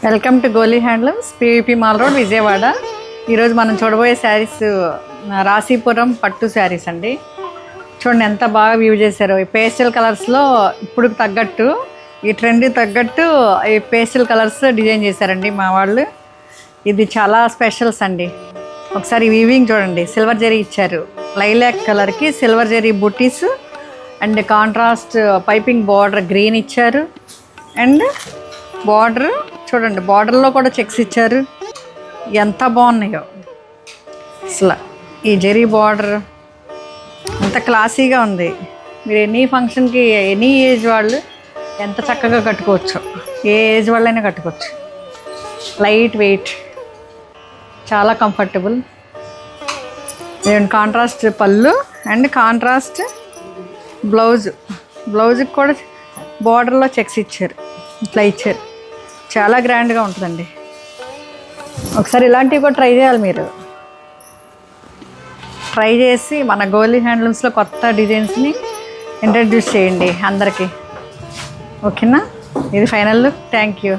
Welcome to Goli handlooms, PVP mall road, Vijayawada. ఈరోజు మనం చూడబోయే శారీస్ రాశీపురం పట్టు శారీస్ అండి. చూడండి ఎంత బాగా వ్యూ చేశారు. ఈ పేస్టల్ కలర్స్లో ఇప్పుడు తగ్గట్టు, ఈ ట్రెండ్ తగ్గట్టు ఈ పేస్టల్ కలర్స్ డిజైన్ చేశారండి మా వాళ్ళు. ఇది చాలా స్పెషల్స్ అండి. ఒకసారి వీవింగ్ చూడండి, సిల్వర్ జరీ ఇచ్చారు. లైలాక్ కలర్కి silver zari buttis and contrast piping border green ఇచ్చారు. అండ్ బార్డర్ చూడండి, బార్డర్లో కూడా చెక్స్ ఇచ్చారు. ఎంత బాగున్నాయో అసలు. ఈ జరీ బార్డర్ ఎంత క్లాసీగా ఉంది. మీరు ఎనీ ఫంక్షన్కి ఎనీ ఏజ్ వాళ్ళు ఎంత చక్కగా కట్టుకోవచ్చు. ఏ ఏజ్ వాళ్ళైనా కట్టుకోవచ్చు. లైట్ వెయిట్, చాలా కంఫర్టబుల్. కాంట్రాస్ట్ పళ్ళు అండ్ కాంట్రాస్ట్ బ్లౌజ్కి కూడా బార్డర్లో చెక్స్ ఇచ్చారు. ఇట్లా ఇచ్చారు. చాలా గ్రాండ్గా ఉంటుందండి. ఒకసారి ఇలాంటివి కూడా ట్రై చేయాలి. మీరు ట్రై చేసి మన గోలీ హ్యాండ్లూమ్స్లో కొత్త డిజైన్స్ని ఇంట్రడ్యూస్ చేయండి అందరికీ. ఓకేనా? ఇది ఫైనల్ లుక్. Thank you.